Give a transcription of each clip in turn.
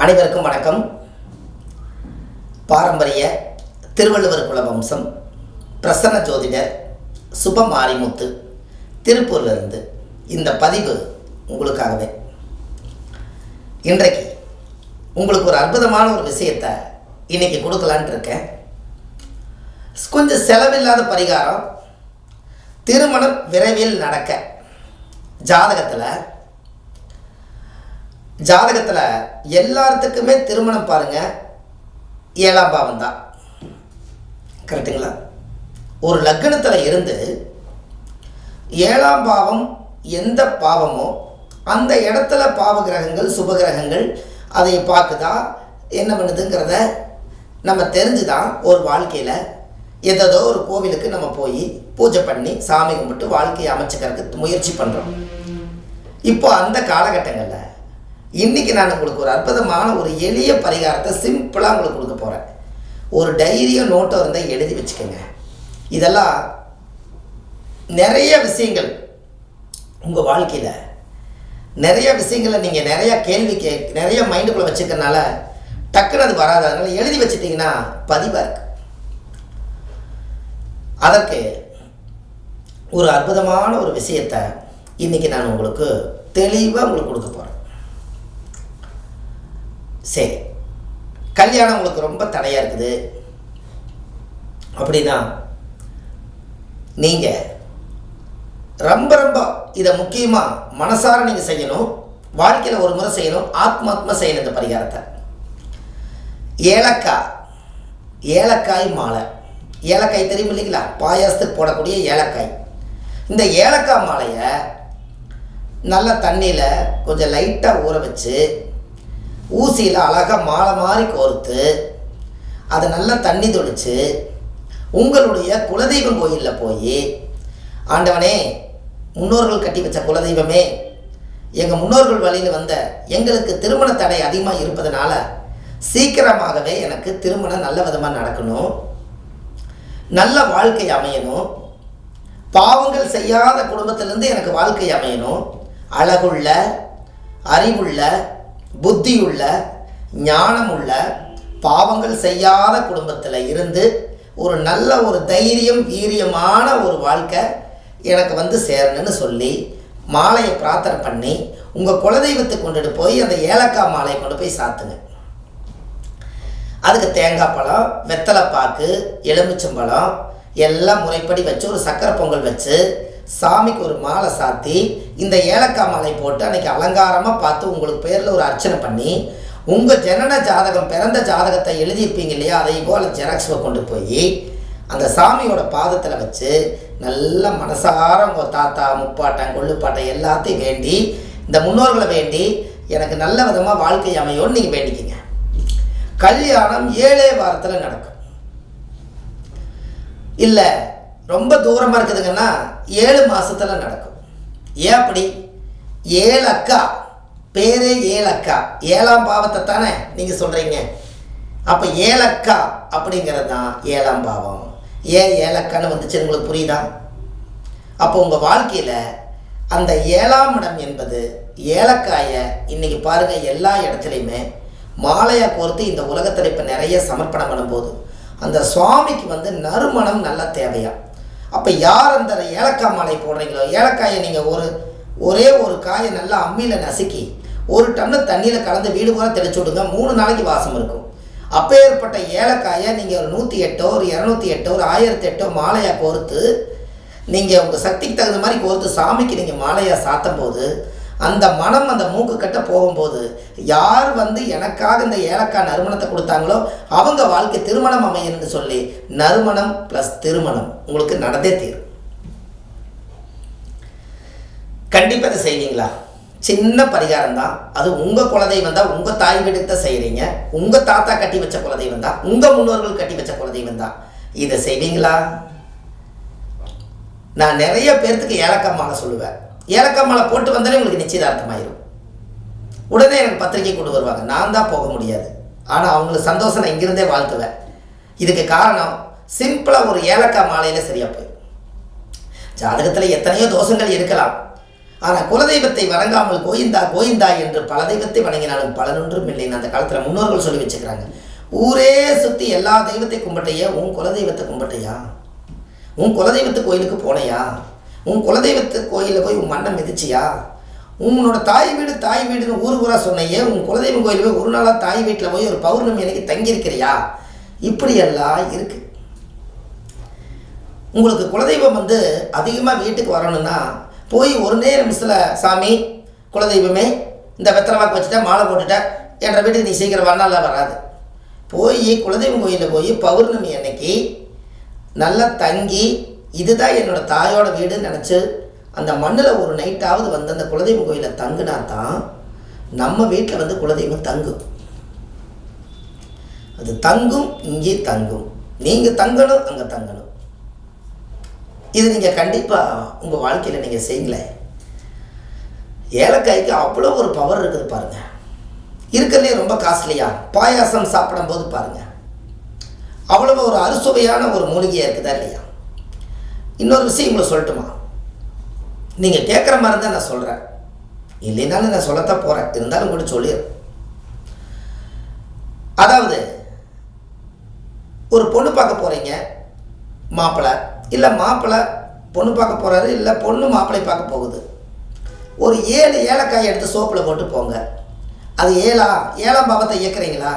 அனைவருக்கும் வணக்கம். பாரம்பரிய திருவள்ளுவர் குலவம்சம் பிரசன்ன ஜோதிடர் சுப மாரிமுத்து திருப்பூரிலிருந்து இந்த பதிவு உங்களுக்காகவே. இன்றைக்கு உங்களுக்கு ஒரு அற்புதமான ஒரு விஷயத்தை இன்னைக்கு கொடுக்கலான்ட்டு இருக்கேன். கொஞ்சம் செலவில்லாத பரிகாரம். திருமணம் விரைவில் நடக்க ஜாதகத்தில் எல்லாத்துக்குமே திருமணம் பாருங்கள் 7ஆம் பாவம் தான். கரெக்டுங்களா? ஒரு லக்னத்தில் இருந்து 7ஆம் பாவம் எந்த பாவமோ அந்த இடத்துல பாவ கிரகங்கள் சுப கிரகங்கள் அதை பார்க்குதா என்ன பண்ணுதுங்கிறத நம்ம தெரிஞ்சு தான் ஒரு வாழ்க்கையில் ஏதோ ஒரு கோவிலுக்கு நம்ம போய் பூஜை பண்ணி சாமி கும்பிட்டு வாழ்க்கையை அமைச்சுக்கிறதுக்கு முயற்சி பண்ணுறோம். இப்போ அந்த காலகட்டங்களில் இன்றைக்கி நான் உங்களுக்கு ஒரு அற்புதமான ஒரு எளிய பரிகாரத்தை சிம்பிளாக உங்களுக்கு கொடுக்க போகிறேன். ஒரு டைரியோ நோட்டோ இருந்தால் எழுதி வச்சுக்கோங்க. இதெல்லாம் நிறைய விஷயங்கள் உங்கள் வாழ்க்கையில் நிறைய விஷயங்களை நீங்கள் நிறையா கேள்வி நிறைய மைண்டுக்குள்ளே வச்சுக்கிறனால டக்குன்னு அது வராது. அதனால் எழுதி வச்சுட்டிங்கன்னா பதிவாக இருக்கு. அதற்கு ஒரு அற்புதமான ஒரு விஷயத்தை இன்றைக்கி நான் உங்களுக்கு தெளிவாக உங்களுக்கு கொடுக்க போகிறேன். சரி, கல்யாணம் உங்களுக்கு ரொம்ப தடையாக இருக்குது அப்படின்னா நீங்கள் ரொம்ப இதை முக்கியமாக மனசார நீங்கள் செய்யணும். வாழ்க்கையில் ஒரு முறை செய்யணும். ஆத்மாத்மா செய்யணும் இந்த பரிகாரத்தை. ஏலக்காய் மாலை. ஏலக்காய் தெரியும் இல்லைங்களா? பாயாசத்துக்கு போடக்கூடிய ஏலக்காய். இந்த ஏலக்காய் மாலையை நல்ல தண்ணியில் கொஞ்சம் லைட்டாக ஊற வச்சு ஊசியில் அழகாக மாலை மாதிரி கோர்த்து அதை நல்லா தண்ணி தொளித்து உங்களுடைய குலதெய்வம் கோயிலில் போய், ஆண்டவனே, முன்னோர்கள் கட்டி வச்ச குலதெய்வமே, எங்கள் முன்னோர்கள் வழியில் வந்த எங்களுக்கு திருமண தடை அதிகமாக இருப்பதனால சீக்கிரமாகவே எனக்கு திருமணம் நல்ல விதமாக நடக்கணும், நல்ல வாழ்க்கை அமையணும், பாவங்கள் செய்யாத குடும்பத்திலேருந்து எனக்கு வாழ்க்கை அமையணும், அழகுள்ள, அறிவுள்ள, புத்தியுள்ள, ஞானமுள்ள, பாவங்கள் செய்யாத குடும்பத்தில் இருந்து ஒரு நல்ல ஒரு தைரியம் வீரியமான ஒரு வாழ்க்கை எனக்கு சேரணும்னு சொல்லி மாலையை பிரார்த்தனை பண்ணி உங்கள் குலதெய்வத்துக்கு கொண்டுட்டு போய் அந்த ஏலக்காய் மாலையை கொண்டு போய் சாத்துங்க. அதுக்கு தேங்காய் பழம், வெத்தலைப்பாக்கு, எலுமிச்சம்பழம் எல்லாம் முறைப்படி வச்சு ஒரு சக்கரை பொங்கல் வச்சு சாமிக்கு ஒரு மாலை சாத்தி இந்த ஏலக்காய் மாலை போட்டு அன்றைக்கி அலங்காரமாக பார்த்து உங்களுக்கு பேரில் ஒரு அர்ச்சனை பண்ணி உங்கள் ஜனன ஜாதகம் பிறந்த ஜாதகத்தை எழுதியிருப்பீங்க இல்லையா, அதை போல் ஜெராக்ஸை கொண்டு போய் அந்த சாமியோட பாதத்தில் வச்சு நல்ல மனசார உங்கள் தாத்தா முப்பாட்டன் கொள்ளுப்பாட்டன் எல்லாத்தையும் வேண்டி இந்த முன்னோர்களை வேண்டி எனக்கு நல்ல விதமாக வாழ்க்கை அமையோன்னு நீங்கள் வேண்டிக்கிங்க. கல்யாணம் 7 வாரத்தில் நடக்கும். இல்லை ரொம்ப தூரமாக இருக்குதுங்கன்னா 7 மாதத்தில் நடக்கும். ஏன் அப்படி? ஏலக்கா பேரே ஏலக்கா, 7ஆம் பாவத்தை தானே நீங்கள் சொல்கிறீங்க. அப்போ ஏலக்கா அப்படிங்கிறது தான் 7ஆம் பாவம். ஏன் ஏலக்கான்னு வந்துச்சு உங்களுக்கு புரியுதா? அப்போ உங்கள் வாழ்க்கையில் அந்த 7ஆம் இடம் என்பது ஏலக்காயை இன்றைக்கி பாருங்கள் எல்லா இடத்துலையுமே மாலையாக கோர்த்து இந்த உலகத்தில் இப்போ நிறைய சமர்ப்பணம் பண்ணும்போது அந்த சுவாமிக்கு நறுமணம் நல்லா தேவையா. அப்போ யார் அந்த ஏலக்காய் மாலை போடுறீங்களோ, ஏலக்காயை நீங்கள் ஒரே ஒரு காயை நல்லா அம்மியில் நசுக்கி 1 டன்னு தண்ணியில் கலந்து வீடு பூரா தெளிச்சு விடுங்க. 3 நாளைக்கு வாசம் இருக்கும். அப்போ ஏற்பட்ட ஏலக்காயை நீங்கள் ஒரு 108 ஒரு 208 ஒரு 1008 மாலையாக கோர்த்து நீங்கள் உங்கள் சக்திக்கு தகுந்த மாதிரி கோர்த்து சாமிக்கு நீங்கள் மாலையாக சாத்தும் போது அந்த மனம் அந்த மூக்கு கட்ட போகும்போது யார் எனக்காக இந்த ஏலக்காய் நறுமணத்தை கொடுத்தாங்களோ அவங்க வாழ்க்கை திருமணம் அமையன்னு சொல்லி நறுமணம் ப்ளஸ் திருமணம் உங்களுக்கு நடந்தே தீரும். கண்டிப்பாக இதை செய்வீங்களா? சின்ன பரிகாரம் தான். அது உங்கள் குலதெய்வம் தான், உங்கள் தாய் வீடுக்கு தான் செய்கிறீங்க, உங்கள் தாத்தா கட்டி வச்ச குலதெய்வம் தான், உங்கள் முன்னோர்கள் கட்டி வச்ச குலதெய்வம் தான். இதை செய்வீங்களா? நான் நிறைய பேர்த்துக்கு ஏலக்காய் மாலை சொல்லுவேன். ஏலக்காய் மாலை போட்டு வந்தாலே உங்களுக்கு நிச்சயதார்த்தமாயிரும். உடனே எனக்கு பத்திரிக்கை கொண்டு வருவாங்க. நான் தான் போக முடியாது, ஆனால் அவங்களுக்கு சந்தோஷம் நான் இங்கிருந்தே வாழ்த்துவேன். இதுக்கு காரணம் சிம்பிளாக ஒரு ஏலக்காய் மாலையில் சரியாக போய். ஜாதகத்தில் எத்தனையோ தோஷங்கள் இருக்கலாம். ஆனால் குலதெய்வத்தை வணங்காமல் கோயிந்தா கோயிந்தா என்று பல தெய்வத்தை வணங்கினாலும் பலனொன்றும் இல்லைன்னு அந்த காலத்தில் முன்னோர்கள் சொல்லி வச்சுக்கிறாங்க. ஊரே சுற்றி எல்லா தெய்வத்தை கும்பிட்டையா, உன் குலதெய்வத்தை கும்பிட்டையா? உன் குலதெய்வத்து கோயிலுக்கு போனையா? உன் குலதெய்வத்து கோயிலில் போய் உன் மண்ணை மிதிச்சியா? உன்னோட தாய் வீடுன்னு ஊராக சொன்னையே, உன் குலதெய்வம் கோயில் போய் ஒரு நாளாக தாய் வீட்டில் போய் ஒரு பௌர்ணமி அன்னைக்கு தங்கியிருக்கிறியா? இப்படியெல்லாம் இருக்குது. உங்களுக்கு குலதெய்வம் அதிகமாக வீட்டுக்கு வரணும்னா போய் ஒரு நிமிஷத்தில் சாமி குலதெய்வமே இந்த வெத்தலை வாக்கு வச்சுட்டா மாலை போட்டுட்டேன் என்ற வீட்டுக்கு நீ சீக்கிரம் வரனால வராது. போய் குலதெய்வம் கோயிலில் போய் பௌர்ணமி அன்னைக்கு நல்லா தங்கி இதுதான் என்னோடய தாயோட வீடுன்னு நினச்சி அந்த மண்ணில் ஒரு நைட்டாவது அந்த குலதெய்வம் கோயிலில் தங்குனா தான் நம்ம வீட்டில் குலதெய்வம் தங்கும். அது தங்கும், இங்கே தங்கும். நீங்கள் தங்கணும், அங்கே தங்கணும். இது நீங்கள் கண்டிப்பாக உங்கள் வாழ்க்கையில் நீங்கள் செய்யலை. ஏலக்காய்க்கு அவ்வளோ ஒரு பவர் இருக்குது பாருங்கள். இருக்கிறதுலே ரொம்ப காஸ்ட்லியாக பாயாசம் சாப்பிடும்போது பாருங்கள் அவ்வளோ ஒரு அறுசுவையான ஒரு மூலிகையாக இருக்குதா இல்லையா? இன்னொரு விஷயம் உங்களை சொல்லட்டுமா? நீங்கள் கேட்குற மாதிரி தான் நான் சொல்கிறேன், இல்லைனாலும் நான் சொல்லத்தான் போகிறேன், இருந்தாலும் கூட சொல்லிடுறேன். அதாவது ஒரு பொண்ணு பார்க்க போகிறீங்க, மாப்பிள்ளை இல்லை மாப்பிள்ளை பொண்ணு பார்க்க போகிறாரு, இல்லை பொண்ணு மாப்பிள்ளை பார்க்க போகுது. ஒரு 7 ஏலக்காய் எடுத்து சோப்பில் போட்டு போங்க. அது 7ஆம் பாவத்தை இயக்குறீங்களா,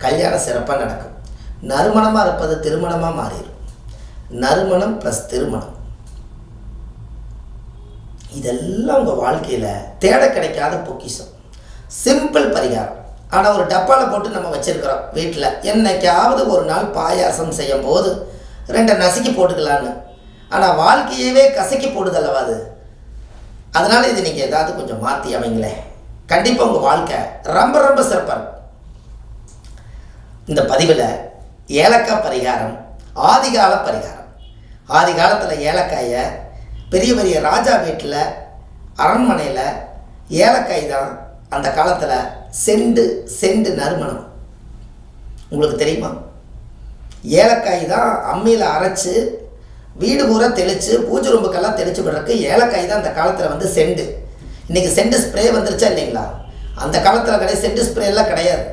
கல்யாணம் சிறப்பாக நடக்கும். நறுமணமாக இருப்பது திருமணமாக மாறிடும். நறுமணம் ப்ளஸ் திருமணம், இதெல்லாம் உங்கள் வாழ்க்கையில் தேட கிடைக்காத பொக்கிஷம். சிம்பிள் பரிகாரம். ஆனால் ஒரு டப்பாவில் போட்டு நம்ம வச்சுருக்கிறோம் வீட்டில். என்னைக்காவது ஒரு நாள் பாயாசம் செய்யும் போது 2 நசுக்கி போட்டுக்கலான்னு. ஆனால் வாழ்க்கையவே கசக்கி போடுதல்லவா அது. அதனால் இது நீங்கள் ஏதாவது கொஞ்சம் மாற்றி அமைங்களேன். கண்டிப்பாக உங்கள் வாழ்க்கை ரொம்ப ரொம்ப சிறப்பாக இருக்கும். இந்த பதிவில் ஏலக்காய் பரிகாரம், ஆதிகால பரிகாரம். ஆதி காலத்தில் ஏலக்காயை பெரிய பெரிய ராஜா வீட்டில் அரண்மனையில் ஏலக்காய் தான் அந்த காலத்தில் செண்டு நறுமணம். உங்களுக்கு தெரியுமா? ஏலக்காய் தான் அம்மியில் அரைச்சி வீடு பூரா தெளித்து பூஜை ரூமுக்கெல்லாம் தெளித்து விடுறதுக்கு ஏலக்காய் தான் அந்த காலத்தில் செண்டு. இன்றைக்கி செண்டு ஸ்ப்ரே வந்துருச்சா இல்லைங்களா? அந்த காலத்தில் கிடையாது, செண்டு ஸ்ப்ரேலாம் கிடையாது.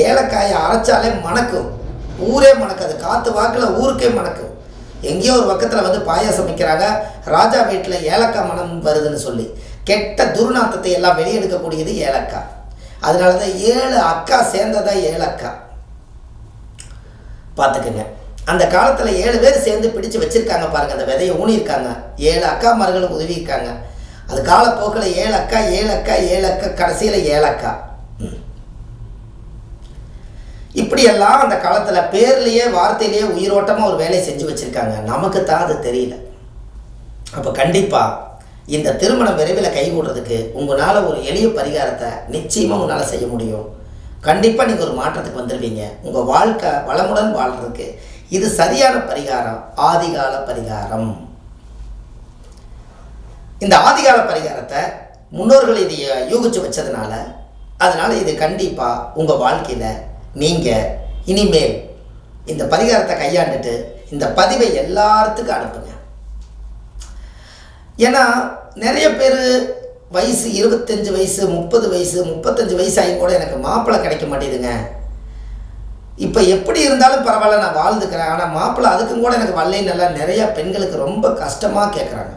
ஏலக்காயை அரைச்சாலே மணக்கும், ஊரே மணக்காது. காற்று வாக்கில் ஊருக்கே மணக்கும். எங்கேயோ ஒரு பக்கத்தில் பாயாசம் வைக்கிறாங்க, ராஜா வீட்டில் ஏலக்காய் மனம் வருதுன்னு சொல்லி கெட்ட துர்நாத்தத்தை எல்லாம் வெளியெடுக்கக்கூடியது ஏலக்காய். அதனால தான் 7 அக்கா சேர்ந்ததான் ஏலக்காய். பார்த்துக்குங்க. அந்த காலத்தில் 7 பேர் சேர்ந்து பிடிச்சு வச்சுருக்காங்க பாருங்கள், அந்த விதையை ஊனியிருக்காங்க. 7 அக்காமார்களும் உதவியிருக்காங்க. அது காலப்போக்கில் 7 அக்கா கடைசியில் ஏலக்காய். இப்படியெல்லாம் அந்த காலத்தில் பேர்லேயே வார்த்தையிலேயே உயிரோட்டமாக ஒரு வேலையை செஞ்சு வச்சுருக்காங்க. நமக்கு தான் அது தெரியல. அப்போ கண்டிப்பாக இந்த திருமணம் விரைவில் கைகூடுறதுக்கு உங்களால் ஒரு எளிய பரிகாரத்தை நிச்சயமாக உங்களால் செய்ய முடியும். கண்டிப்பாக நீங்கள் ஒரு மாற்றத்துக்கு வந்துடுவீங்க. உங்கள் வாழ்க்கை வளமுடன் வாழ்கிறதுக்கு இது சரியான பரிகாரம், ஆதிகால பரிகாரம். இந்த ஆதிகால பரிகாரத்தை முன்னோர்கள் இதை யூகிச்சு வச்சதுனால அதனால் இது கண்டிப்பாக உங்கள் வாழ்க்கையில் நீங்கள் இனிமேல் இந்த பரிகாரத்தை கையாண்டுட்டு இந்த பதிவை எல்லாத்துக்கும் அனுப்புங்க. ஏன்னா நிறைய பேர் வயசு 25 வயசு 30 வயசு 35 வயசு ஆகி கூட எனக்கு மாப்பிள்ளை கிடைக்க மாட்டேதுங்க. இப்போ எப்படி இருந்தாலும் பரவாயில்ல, நான் வாழ்ந்துக்கிறேன், ஆனால் மாப்பிள்ளை அதுக்கும் கூட எனக்கு வரலைன்னு நிறையா பெண்களுக்கு ரொம்ப கஷ்டமாக கேட்குறாங்க.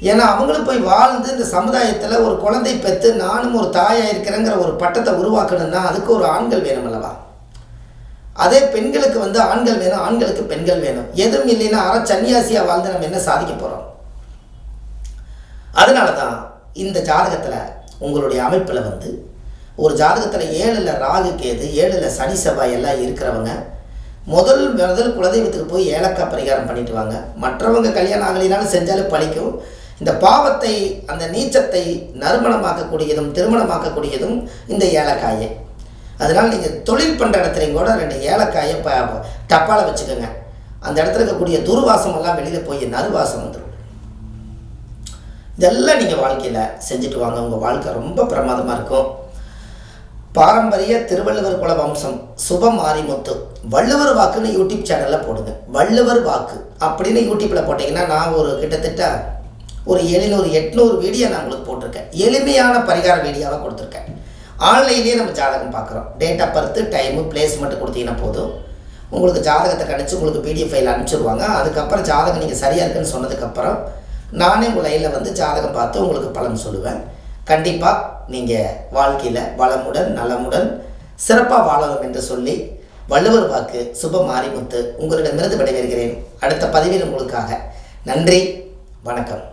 ஏன்னா அவங்களும் போய் வாழ்ந்து இந்த சமுதாயத்தில் ஒரு குழந்தை பெற்று நானும் ஒரு தாயாக இருக்கிறேங்கிற ஒரு பட்டத்தை உருவாக்கணும்னா அதுக்கு ஒரு ஆண்கள் வேணும் அல்லவா? அதே பெண்களுக்கு ஆண்கள் வேணும், ஆண்களுக்கு பெண்கள் வேணும். எதுவும் இல்லைன்னா சன்னியாசியாக வாழ்ந்து நம்ம என்ன சாதிக்க போகிறோம்? அதனால தான் இந்த ஜாதகத்தில் உங்களுடைய அமைப்பில் ஒரு ஜாதகத்தில் 7ல் ராகு கேது 7ல் சனி செவ்வாய் எல்லாம் இருக்கிறவங்க முதல் குலதெய்வத்துக்கு போய் ஏலக்காய் பரிகாரம் பண்ணிட்டு வாங்க. மற்றவங்க கல்யாணம் ஆகலினாலும் செஞ்சாலும் பழிக்கும். இந்த பாவத்தை, அந்த நீச்சத்தை நறுமணமாக்கக்கூடியதும் திருமணமாக்கக்கூடியதும் இந்த ஏலக்காயே. அதனால் நீங்கள் தொழில் பண்ணுற இடத்துலையும் கூட 2 ஏலக்காயை டப்பாவில் வச்சுக்கோங்க. அந்த இடத்துல இருக்கக்கூடிய துர்வாசமெல்லாம் வெளியில் போய் நறுவாசம் வந்துடும். இதெல்லாம் நீங்கள் வாழ்க்கையில் செஞ்சுட்டு வாங்க. உங்கள் வாழ்க்கை ரொம்ப பிரமாதமாக இருக்கும். பாரம்பரிய திருவள்ளுவர் குல வம்சம் சுப மாரிமுத்து வள்ளுவர் வாக்குன்னு யூடியூப் சேனலில் போடுங்க. வள்ளுவர் வாக்கு அப்படின்னு யூடியூப்பில் போட்டிங்கன்னா நான் ஒரு கிட்டத்தட்ட ஒரு 700-800 வீடியோ நான் உங்களுக்கு போட்டிருக்கேன். எளிமையான பரிகார வீடியோவாக கொடுத்துருக்கேன். ஆன்லைன்லேயே நம்ம ஜாதகம் பார்க்குறோம். Date of birth, time, place மட்டும் கொடுத்தீங்கன்னா போதும். உங்களுக்கு ஜாதகத்தை கணிச்சு உங்களுக்கு பிடிஎஃப் ஃபைல் அனுப்பிச்சிடுவாங்க. அதுக்கப்புறம் ஜாதகம் நீங்கள் சரியாக இருக்குன்னு சொன்னதுக்கப்புறம் நானே உங்கள் லைனில் வந்து ஜாதகம் பார்த்து உங்களுக்கு பலன் சொல்லுவேன். கண்டிப்பாக நீங்கள் வாழ்க்கையில் வளமுடன் நலமுடன் சிறப்பாக வாழணும் என்று சொல்லி வள்ளுவர் வாக்கு சுப மாரிமுத்து உங்களிடமிருந்து விடைபெறுகிறேன். அடுத்த பதிவில் உங்களுக்காக. நன்றி, வணக்கம்.